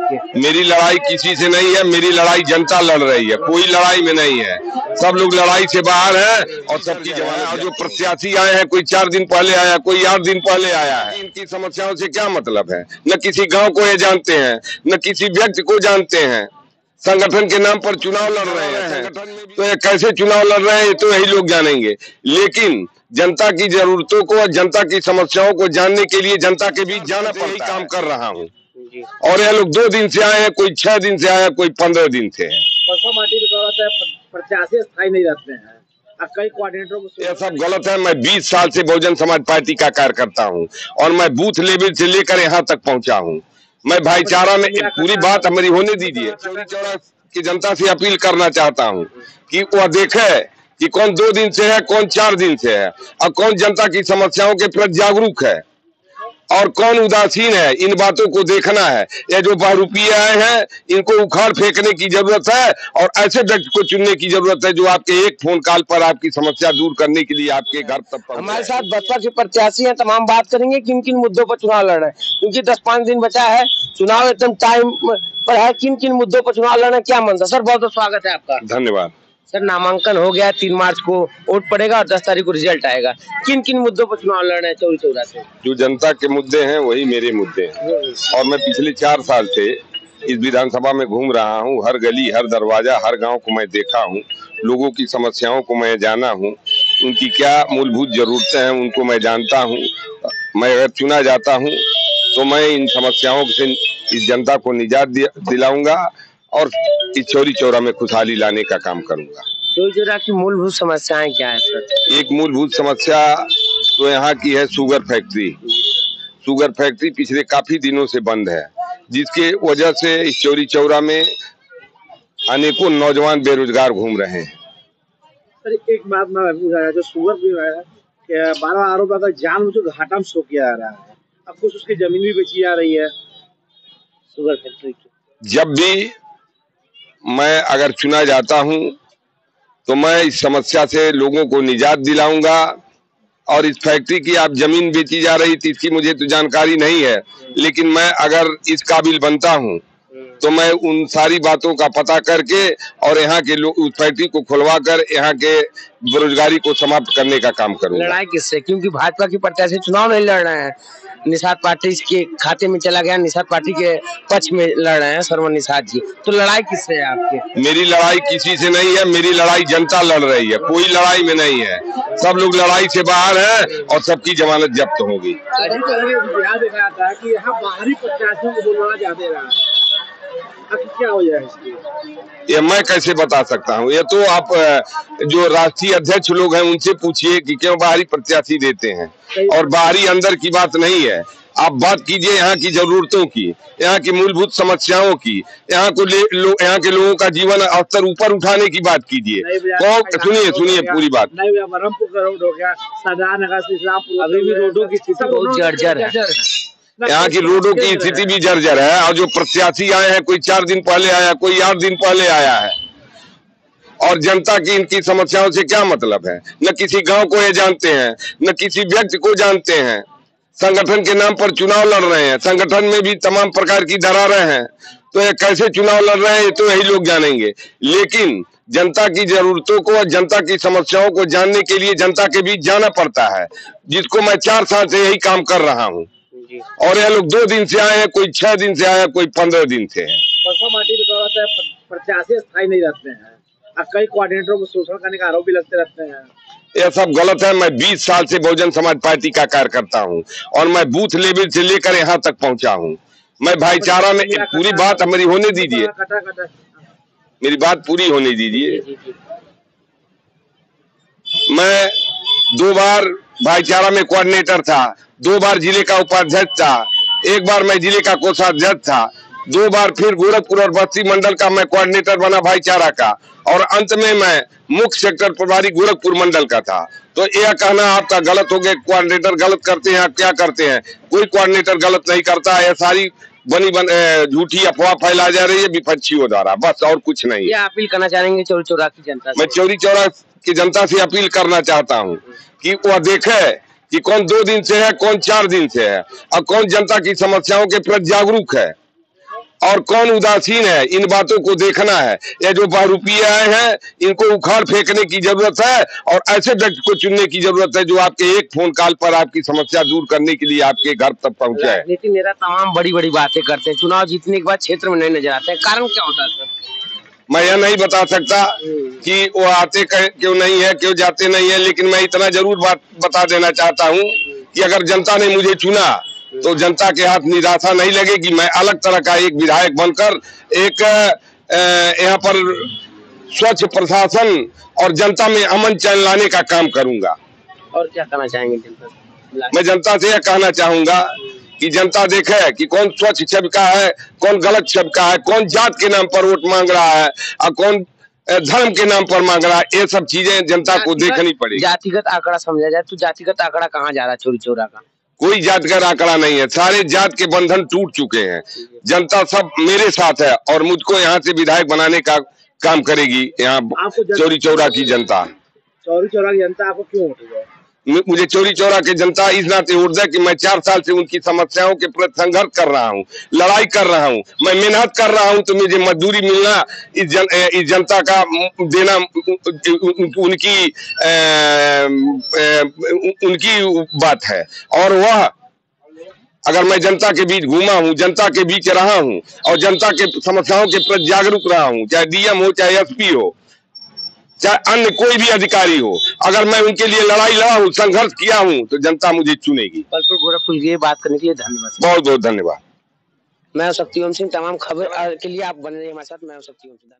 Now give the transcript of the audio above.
आपके? मेरी लड़ाई किसी से नहीं है, मेरी लड़ाई जनता लड़ रही है, कोई लड़ाई में नहीं है। सब लोग लड़ाई से बाहर हैं और सबकी जमानत। और जो प्रत्याशी आए हैं, कोई 4 दिन पहले आया, कोई 8 दिन पहले आया है, इनकी समस्याओं से क्या मतलब है? न किसी गांव को ये जानते हैं, न किसी व्यक्ति को जानते हैं। संगठन के नाम पर चुनाव लड़ रहे हैं, तो ये कैसे चुनाव लड़ रहे हैं तो यही लोग जानेंगे। लेकिन जनता की जरूरतों को और जनता की समस्याओं को जानने के लिए जनता के बीच जाना पड़ता है। यही काम कर रहा हूँ। और ये लोग 2 दिन से आए हैं, कोई 6 दिन से आया, कोई 15 दिन से है। प्रत्याशी स्थायी नहीं रहते हैं, कई कोऑर्डिनेटरों को यह सब गलत है। मैं 20 साल से बहुजन समाज पार्टी का कार्यकर्ता हूँ और मैं बूथ लेवल से लेकर यहाँ तक पहुँचा हूँ। मैं भाईचारा में, पूरी बात हमारी होने दीजिए। चौरी चौरा की जनता से अपील करना चाहता हूँ कि वह देखे कि कौन 2 दिन से है, कौन 4 दिन से है, और कौन जनता की समस्याओं के प्रति जागरूक है और कौन उदासीन है। इन बातों को देखना है। ये जो बहरूपी आए हैं, इनको उखाड़ फेंकने की जरूरत है और ऐसे व्यक्ति को चुनने की जरूरत है जो आपके एक फोन कॉल पर आपकी समस्या दूर करने के लिए आपके घर तक पहुंचे। हमारे साथ बसपा के प्रत्याशी हैं, तमाम बात करेंगे किन किन मुद्दों पर चुनाव लड़ रहे हैं, क्योंकि 10-5 दिन बचा है, चुनाव एकदम टाइम पर है। किन किन मुद्दों पर चुनाव लड़ रहे हैं, क्या मन था? सर बहुत बहुत स्वागत है आपका। धन्यवाद सर। नामांकन हो गया, 3 मार्च को वोट पड़ेगा और 10 तारीख को रिजल्ट आएगा। किन किन मुद्दों पर चुनाव लड़ रहे हैं चौरी चौरा से? जो जनता के मुद्दे हैं वही मेरे मुद्दे हैं और मैं पिछले 4 साल से इस विधानसभा में घूम रहा हूं। हर गली, हर दरवाजा, हर गांव को मैं देखा हूं। लोगों की समस्याओं को मैं जाना हूं, उनकी क्या मूलभूत जरूरतें हैं उनको मैं जानता हूं। मैं अगर चुना जाता हूं तो मैं इन समस्याओं से इस जनता को निजात दिलाऊंगा और इस चौरी चौरा में खुशहाली लाने का काम करूंगा। चौरी चौरा की मूलभूत समस्याएं क्या है सर? एक मूलभूत समस्या तो यहाँ की है शुगर फैक्ट्री। शुगर फैक्ट्री पिछले काफी दिनों से बंद है, जिसके वजह से इस चौरी चौरा में अनेकों नौजवान बेरोजगार घूम रहे हैं। सर एक बात मैं पूछा, जो शुगर भी है, 12 आरोप आता है जानबूझकर घाटा में शो किया जा रहा है, अब कुछ उसकी जमीन भी बेची जा रही है शुगर फैक्ट्री की। जब भी मैं अगर चुना जाता हूं तो मैं इस समस्या से लोगों को निजात दिलाऊंगा। और इस फैक्ट्री की आप जमीन बेची जा रही थी, इसकी मुझे तो जानकारी नहीं है, लेकिन मैं अगर इस काबिल बनता हूं तो मैं उन सारी बातों का पता करके और यहाँ के लोग उस फैक्ट्री को खुलवा कर यहाँ के बेरोजगारी को समाप्त करने का काम करूंगा। लड़ाई किससे? क्योंकि भाजपा की प्रत्याशी चुनाव नहीं लड़ रहे हैं, निषाद पार्टी के खाते में चला गया, निषाद पार्टी के पक्ष में लड़ रहे हैं सरवन निषाद जी, तो लड़ाई किससे है आपकी? मेरी लड़ाई किसी से नहीं है, मेरी लड़ाई जनता लड़ रही है, कोई लड़ाई में नहीं है। सब लोग लड़ाई से बाहर हैं और सबकी जमानत जब्त होगी। देखा जाता है कि यहाँ बाहरी प्रत्याशियों को बुलाना चाहते रहा, क्या हो जाए इसकी? ये मैं कैसे बता सकता हूँ? ये तो आप जो राष्ट्रीय अध्यक्ष लोग हैं उनसे पूछिए कि क्यों बाहरी प्रत्याशी देते हैं, और बाहरी अंदर की बात नहीं है। आप बात कीजिए यहाँ की जरूरतों की, यहाँ की मूलभूत समस्याओं की, यहाँ यहाँ के लोगों का जीवन स्तर ऊपर उठाने की बात कीजिए। सुनिए पूरी बात। बरहमपुर का रोड हो गया, सदानगर से इस्लामपुर, अभी भी रोडों की स्थिति बहुत जर्जर है। यहाँ की रोडों की स्थिति भी जर्जर है। और जो प्रत्याशी आए हैं, कोई 4 दिन पहले आया, कोई 8 दिन पहले आया है, और जनता की इनकी समस्याओं से क्या मतलब है? न किसी गांव को ये जानते हैं, न किसी व्यक्ति को जानते हैं। संगठन के नाम पर चुनाव लड़ रहे हैं, संगठन में भी तमाम प्रकार की दरारें हैं, तो ये कैसे चुनाव लड़ रहे हैं तो यही लोग जानेंगे। लेकिन जनता की जरूरतों को और जनता की समस्याओं को जानने के लिए जनता के बीच जाना पड़ता है, जिसको मैं 4 साल से यही काम कर रहा हूँ। और ये लोग 2 दिन से आए हैं, कोई 6 दिन से आया, कोई 15 दिन से है। प्रत्याशी स्थायी नहीं रहते हैं, कई कोऑर्डिनेटरों को शोषण करने का आरोप भी लगते रहते हैं। यह सब गलत है। मैं 20 साल से बहुजन समाज पार्टी का कार्यकर्ता हूँ और मैं बूथ लेवल से लेकर यहाँ तक पहुँचा हूँ। मैं भाईचारा में, पूरी बात हमारी होने दीजिए, मेरी बात पूरी होने दीजिए। मैं 2 बार भाईचारा में कोऑर्डिनेटर था, 2 बार जिले का उपाध्यक्ष था, 1 बार मैं जिले का कोषाध्यक्ष था, 2 बार फिर गोरखपुर और बस्ती मंडल का मैं कोऑर्डिनेटर बना भाईचारा का, और अंत में मैं मुख्य सेक्टर प्रभारी गोरखपुर मंडल का था। तो यह कहना आपका गलत हो गया, कोऑर्डिनेटर गलत करते हैं। आप क्या करते हैं? कोई कोऑर्डिनेटर गलत नहीं करता है। सारी झूठी अफवाह फैला जा रही है विपक्षियों द्वारा, बस और कुछ नहीं। क्या अपील करना चाहेंगे चौरी चौरा की जनता से? मैं चौरी चौरा की जनता से अपील करना चाहता हूँ कि वह देखे कि कौन 2 दिन से है, कौन 4 दिन से है, और कौन जनता की समस्याओं के प्रति जागरूक है और कौन उदासीन है, इन बातों को देखना है। ये जो बहुरूपीय आए हैं इनको उखाड़ फेंकने की जरूरत है और ऐसे व्यक्ति को चुनने की जरूरत है जो आपके एक फोन कॉल पर आपकी समस्या दूर करने के लिए आपके घर तक पहुंचे। राजनीति नेता तमाम बड़ी बड़ी बातें करते हैं, चुनाव जीतने के बाद क्षेत्र में नहीं नजर आते हैं, कारण क्या होता है सर? मैं यह नहीं बता सकता कि वो आते क्यों नहीं है, क्यों जाते नहीं है, लेकिन मैं इतना जरूर बात बता देना चाहता हूँ कि अगर जनता ने मुझे चुना तो जनता के हाथ निराशा नहीं लगेगी। मैं अलग तरह का एक विधायक बनकर एक यहाँ पर स्वच्छ प्रशासन और जनता में अमन चैन लाने का काम करूंगा। और क्या कहना चाहेंगे जनता से? मैं जनता से यह कहना चाहूंगा कि जनता देखे कि कौन स्वच्छ छवि का है, कौन गलत छवि का है, कौन जात के नाम पर वोट मांग रहा है और कौन धर्म के नाम पर मांग रहा है। ये सब चीजें जनता को देखनी पड़ेगी। जातिगत आंकड़ा समझा जाए तो जातिगत आंकड़ा कहाँ जा रहा है चोरी चोरा का? कोई जातगत आंकड़ा नहीं है, सारे जात के बंधन टूट चुके हैं। जनता सब मेरे साथ है और मुझको यहाँ से विधायक बनाने का काम करेगी। यहाँ चोरी चौरा की जनता, चौरी चौरा की जनता आपको क्यों वोट देगी? मुझे चोरी चौरा की जनता इस नाते वोट दे कि मैं 4 साल से उनकी समस्याओं के प्रति संघर्ष कर रहा हूँ, लड़ाई कर रहा हूँ, मैं मेहनत कर रहा हूँ, तो मुझे मजदूरी मिलना इस जनता का देना उनकी बात है। और वह अगर मैं जनता के बीच घूमा हूँ, जनता के बीच रहा हूँ और जनता के समस्याओं के प्रति जागरूक रहा हूँ, चाहे डीएम हो, चाहे एसपी हो, चाहे अन्य कोई भी अधिकारी हो, अगर मैं उनके लिए लड़ाई लड़ा हूँ, संघर्ष किया हूँ, तो जनता मुझे चुनेगी। पलपुर गोरखपुर ये बात करने के लिए धन्यवाद। बहुत बहुत धन्यवाद। मैं शक्तिवंश सिंह, तमाम खबर के लिए आप बने रहिए हमारे साथ। मैं शक्तिवंश सिंह।